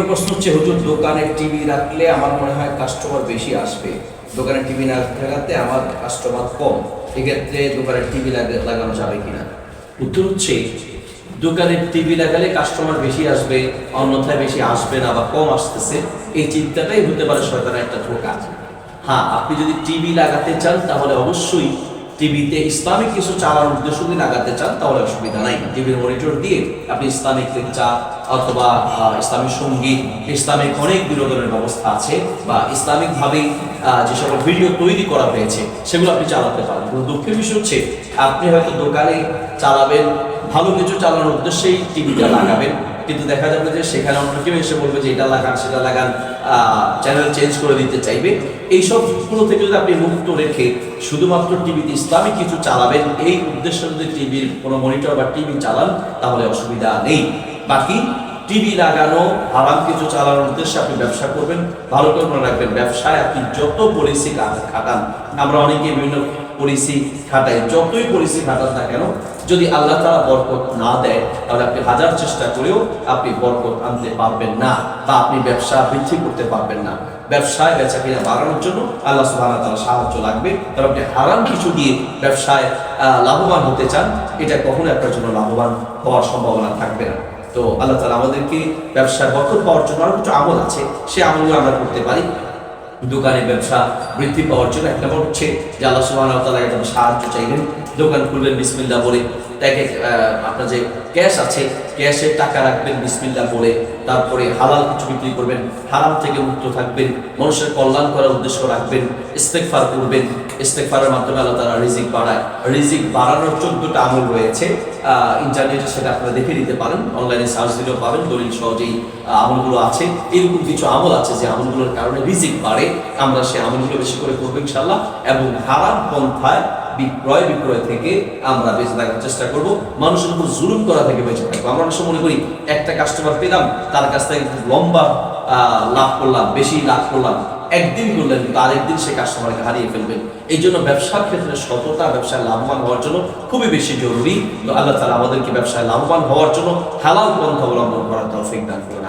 প্রশ্ন হচ্ছে, হুজুর দোকানে টিভি রাখলে আমার মনে হয় কাস্টমার বেশি আসবে, দোকানে টিভি না লাগাতে আমার কাস্টমার কম, এক্ষেত্রে দোকানে টিভি লাগানো যাবে কিনা? উত্তর হচ্ছে, দোকানে টিভি লাগালে কাস্টমার বেশি আসবে, অন্যথায় বেশি আসবে না বা কম আসতেছে, এই চিন্তাটাই হতে পারে শয়তানের একটা ধোঁকা। হ্যাঁ, আপনি যদি টিভি লাগাতে চান তাহলে অবশ্যই টিভিতে ইসলামিক কিছু চালানোর উদ্দেশ্য দিয়ে লাগাতে চান তাহলে অসুবিধা নাই। টিভির মনিটর দিয়ে আপনি ইসলামিক লেকচার অথবা ইসলামিক সঙ্গীত, ইসলামিক অনেক বিনোদনের ব্যবস্থা আছে বা ইসলামিকভাবেই যে সকল ভিডিও তৈরি করা হয়েছে সেগুলো আপনি চালাতে পারেন। কিন্তু দুঃখের বিষয় হচ্ছে, আপনি হয়তো দোকানে চালাবেন, ভালো কিছু চালানোর উদ্দেশ্যেই টিভিটা লাগাবেন, কিন্তু দেখা যাবে যে সেখানে অন্য কেউ এসে বলবে যে এটা লাগান সেটা লাগান, চ্যানেল চেঞ্জ করে দিতে চাইবে। এইসবগুলো থেকে যদি আপনি মুক্ত রেখে শুধুমাত্র টিভিতে ইসলামিক কিছু চালাবেন, এই উদ্দেশ্যে যদি টিভির কোনো মনিটর বা টিভি চালান তাহলে অসুবিধা নেই। বাকি টিভি লাগানো, হারাম কিছু চালানোর উদ্দেশ্যে আপনি ব্যবসা করবেন, ভালো করে মনে রাখবেন, ব্যবসায় আপনি যত পলিসি খাটান, আমরা অনেকে বিভিন্ন পলিসি খাটাই, যতই পলিসি খাটান না কেন, যদি আল্লাহ তাআলা বরকত না দেয় তাহলে আপনি হাজার চেষ্টা করেও আপনি বরকত আনতে পারবেন না বা আপনি ব্যবসা বৃদ্ধি করতে পারবেন না। ব্যবসায় বেচা কিনা বাড়ানোর জন্য আল্লাহ সুবহানাহু ওয়া তাআলা সাহায্য লাগবে। তবে আপনি হারাম কিছু দিয়ে ব্যবসায় লাভবান হতে চান, এটা কখনো আপনার জন্য লাভবান হওয়ার সম্ভাবনা থাকবে না। তো আল্লাহ তাআলা আমাদেরকে ব্যবসায় বরকত পাওয়ার জন্য আরো কিছু আমল আছে, সেই আমলগুলো আমরা করতে পারি। দোকানে ব্যবসা বৃদ্ধি পাওয়ার জন্য এক নম্বর হচ্ছে যে আল্লাহ সুবহানাহু ওয়া তাআলা যখন সাহায্য চাইবেন, দোকান খুলবেন বিসমিল্লাহ বলে, তাকে আপনার যে ক্যাশ আছে ক্যাশে টাকা রাখবেন বিসমিল্লাহ বলে, তারপরে হালাল কিছু বিক্রি করবেন, হারাম থেকে মুক্ত থাকবেন, মানুষের কল্যাণ করার উদ্দেশ্য রাখবেন, ইস্তেগফার করবেন, ইস্তেগফারের মাধ্যমে আল্লাহ তাআলা রিজিক বাড়ায়। রিজিক বাড়ানোর 14টা আমল রয়েছে, ইন্টারনেটে সেটা আপনারা দেখে নিতে পারেন, অনলাইনে সার্চ দিলেও পাবেন, দলিল সহজেই আমলগুলো আছে। এরকম কিছু আমল আছে যে আমলগুলোর কারণে রিজিক বাড়ে, আমরা সেই আমলগুলো বেশি করে করবো ইনশাআল্লাহ, এবং হারাম পন্থায় বিক্রয় থেকে আমরা বেঁচে থাকার চেষ্টা করব, মানুষের উপর জুলুম করা থেকে বেঁচে থাকবো। আমরা অনেক সময় মনে করি একটা কাস্টমার পেলাম, তার কাছ থেকে লম্বা লাভ করলাম, বেশি লাভ করলাম, একদিন করলেন কিন্তু আরেকদিন সে কাস্টমারকে হারিয়ে ফেলবেন। এই জন্য ব্যবসার ক্ষেত্রে সততা, ব্যবসায় লাভবান হওয়ার জন্য খুবই বেশি জরুরি। তো আল্লাহ তাআলা আমাদেরকে ব্যবসায় লাভবান হওয়ার জন্য হালাল পন্থা অবলম্বন করার তৌফিক দান করুন।